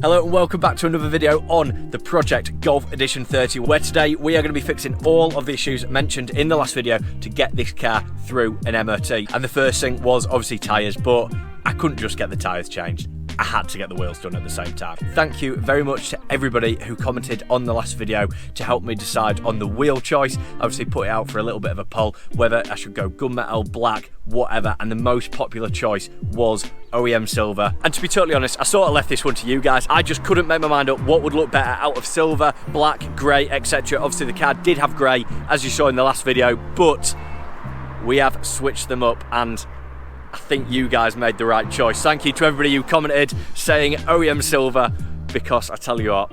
Hello and welcome back to another video on the Project Golf Edition 30, where today we are going to be fixing all of the issues mentioned in the last video to get this car through an MOT. And the first thing was obviously tyres, but I couldn't just get the tyres changed. I had to get the wheels done at the same time. Thank you very much to everybody who commented on the last video to help me decide on the wheel choice. Obviously put it out for a little bit of a poll whether I should go gunmetal, black, whatever, and the most popular choice was OEM silver. And to be totally honest, I sort of left this one to you guys. I just couldn't make my mind up what would look better out of silver, black, grey, etc. Obviously the car did have grey, as you saw in the last video, but we have switched them up and I think you guys made the right choice. Thank you to everybody who commented saying OEM silver, because I tell you what,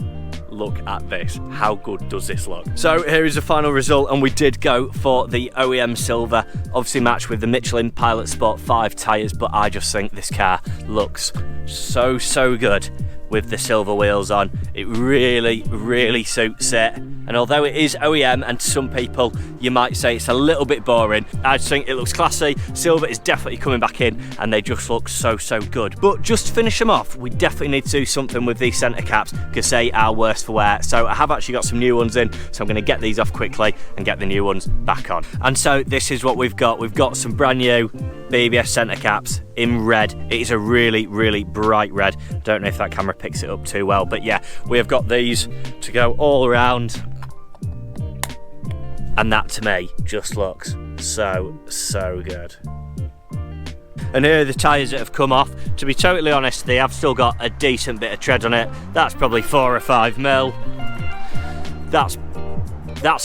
look at this. How good does this look? So here is the final result, and we did go for the OEM silver, obviously matched with the Michelin Pilot Sport 5 tyres, but I just think this car looks so good with the silver wheels on. It really suits it. And although it is OEM and to some people you might say it's a little bit boring, I just think it looks classy. Silver is definitely coming back in and they just look so good. But just to finish them off, we definitely need to do something with these centre caps because they are worse for wear. So I have actually got some new ones in, so I'm going to get these off quickly and get the new ones back on. And so this is what we've got. We've got some brand new BBS centre caps in red. It is a really bright red. Don't know if that camera picks it up too well, but yeah, we have got these to go all around. And that to me just looks so good. And here are the tyres that have come off. To be totally honest, they have still got a decent bit of tread on it. That's probably 4 or 5 mil. That's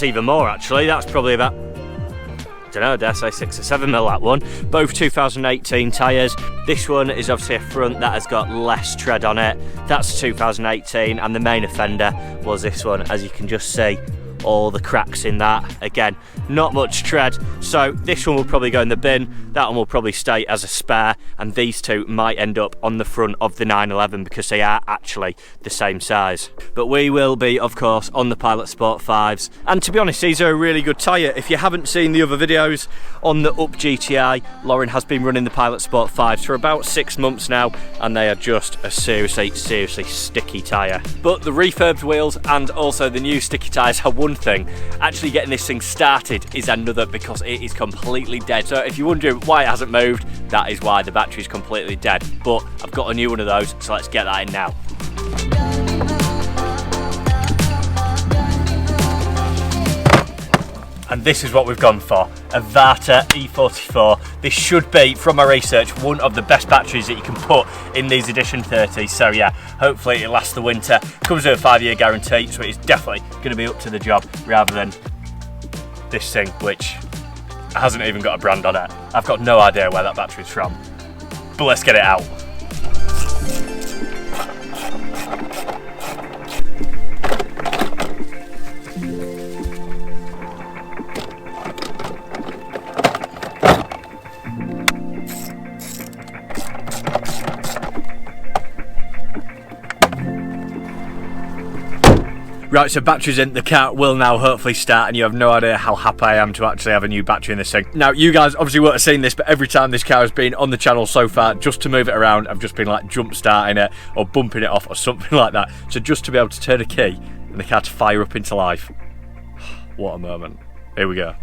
even more actually. That's probably about, I don't know, dare say 6 or 7 mil, that one. Both 2018 tyres. This one is obviously a front that has got less tread on it. That's 2018, and the main offender was this one, as you can just see. All the cracks in that. Again, not much tread, so this one will probably go in the bin. That one will probably stay as a spare, and these two might end up on the front of the 911 because they are actually the same size. But we will be, of course, on the Pilot Sport 5s. And to be honest, these are a really good tyre. If you haven't seen the other videos on the Up GTI, Lauren has been running the Pilot Sport 5s for about 6 months now, and they are just a seriously sticky tyre. But the refurbed wheels and also the new sticky tyres are one thing. Actually getting this thing started is another, because it is completely dead. So if you're wondering why it hasn't moved, that is why. The battery is completely dead. But I've got a new one of those, so let's get that in now. And this is what we've gone for, a Varta E44. This should be, from my research, one of the best batteries that you can put in these Edition 30s. So yeah, hopefully it lasts the winter. Comes with a 5-year guarantee, so it's definitely going to be up to the job, rather than this thing, which hasn't even got a brand on it. I've got no idea where that battery's from, but let's get it out. Right, so battery's in, the car will now hopefully start, and you have no idea how happy I am to actually have a new battery in this thing. Now, you guys obviously won't have seen this, but every time this car has been on the channel so far, just to move it around, I've just been like jump starting it or bumping it off or something like that. So just to be able to turn a key and the car to fire up into life. What a moment. Here we go.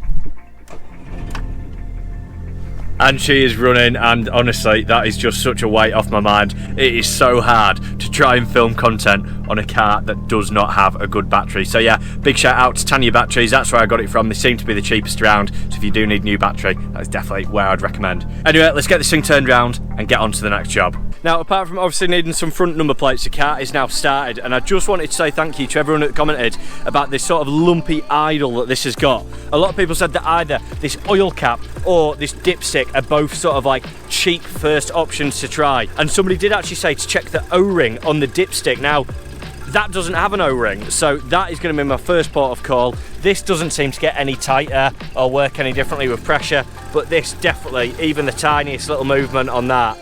And she is running, and honestly, that is just such a weight off my mind. It is so hard to try and film content on a car that does not have a good battery. So yeah, big shout out to Tanya Batteries. That's where I got it from. They seem to be the cheapest around, so if you do need a new battery, that's definitely where I'd recommend. Anyway, let's get this thing turned around and get on to the next job. Now, apart from obviously needing some front number plates, the car is now started, and I just wanted to say thank you to everyone that commented about this sort of lumpy idle that this has got. A lot of people said that either this oil cap or this dipstick are both sort of like cheap first options to try. And somebody did actually say to check the O-ring on the dipstick. Now, that doesn't have an O-ring, so that is going to be my first port of call. This doesn't seem to get any tighter or work any differently with pressure, but this definitely, even the tiniest little movement on that,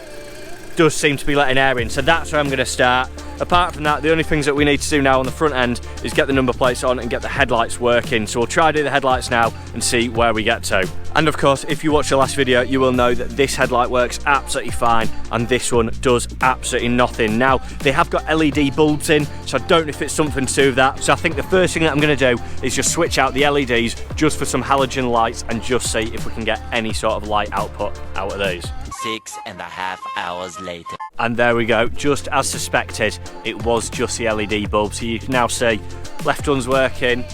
does seem to be letting air in, so that's where I'm going to start. apart from that, the only things that we need to do now on the front end is get the number plates on and get the headlights working. So we'll try to do the headlights now and see where we get to. And of course, if you watched the last video, you will know that this headlight works absolutely fine and this one does absolutely nothing. Now, they have got LED bulbs in, so I don't know if it's something to do with that. So I think the first thing that I'm going to do is just switch out the LEDs just for some halogen lights and just see if we can get any sort of light output out of these. 6.5 hours later. And there we go, just as suspected, it was just the LED bulb. So you can now see left one's working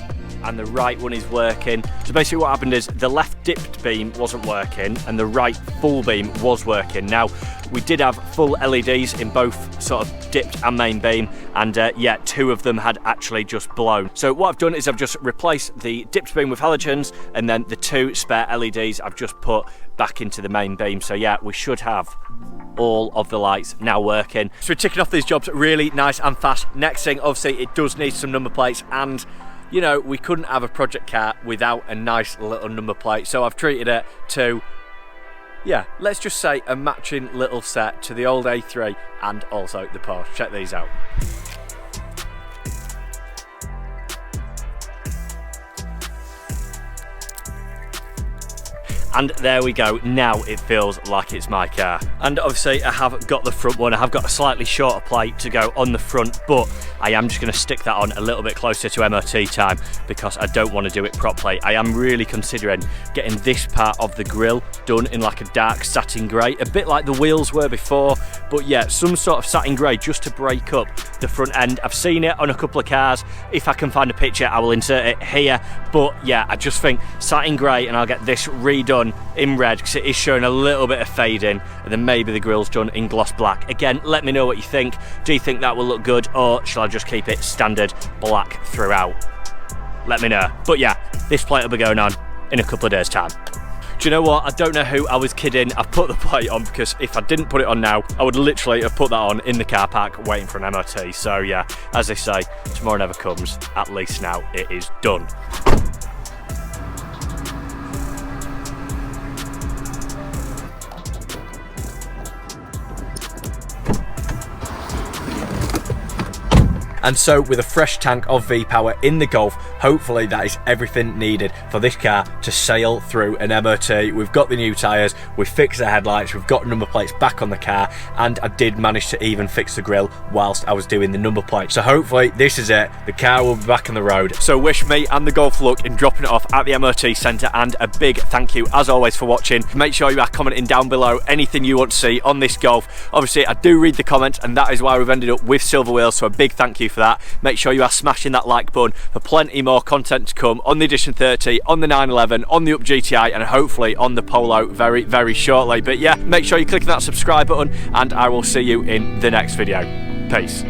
and the right one is working. So basically what happened is the left dipped beam wasn't working and the right full beam was working. Now, we did have full LEDs in both sort of dipped and main beam, and yeah, 2 of them had actually just blown. So what I've done is I've just replaced the dipped beam with halogens, and then the 2 spare LEDs I've just put back into the main beam. So yeah, we should have all of the lights now working. So we're ticking off these jobs really nice and fast. Next thing, obviously, it does need some number plates, and you know, we couldn't have a project car without a nice little number plate. So I've treated it to, yeah, let's just say a matching little set to the old A3 and also the Porsche. Check these out. And there we go, now it feels like it's my car. And obviously I have got the front one, I have got a slightly shorter plate to go on the front, but I am just gonna stick that on a little bit closer to MOT time because I don't wanna do it properly. I am really considering getting this part of the grille done in like a dark satin grey, a bit like the wheels were before, but yeah, some sort of satin grey just to break up the front end. I've seen it on a couple of cars. If I can find a picture, I will insert it here. But yeah, I just think satin grey, and I'll get this redone in red because it is showing a little bit of fading, and then maybe the grille's done in gloss black. Again, let me know what you think. Do you think that will look good, or shall I just keep it standard black throughout? Let me know. But yeah, this plate will be going on in a couple of days' time. Do you know what? I don't know who I was kidding. I put the plate on because if I didn't put it on now, I would literally have put that on in the car park waiting for an MOT. So yeah, as they say, tomorrow never comes. At least now it is done. And so with a fresh tank of V-Power in the Golf, hopefully that is everything needed for this car to sail through an MOT. We've got the new tyres, we've fixed the headlights, we've got number plates back on the car, and I did manage to even fix the grille whilst I was doing the number plate. So hopefully this is it, the car will be back on the road. So wish me and the Golf luck in dropping it off at the MOT centre, and a big thank you as always for watching. Make sure you are commenting down below anything you want to see on this Golf. Obviously I do read the comments, and that is why we've ended up with silver wheels, so a big thank you for that. Make sure you are smashing that like button for plenty more content to come on the Edition 30, on the 911, on the Up GTI, and hopefully on the Polo very, very shortly. But yeah, make sure you click that subscribe button, and I will see you in the next video. Peace.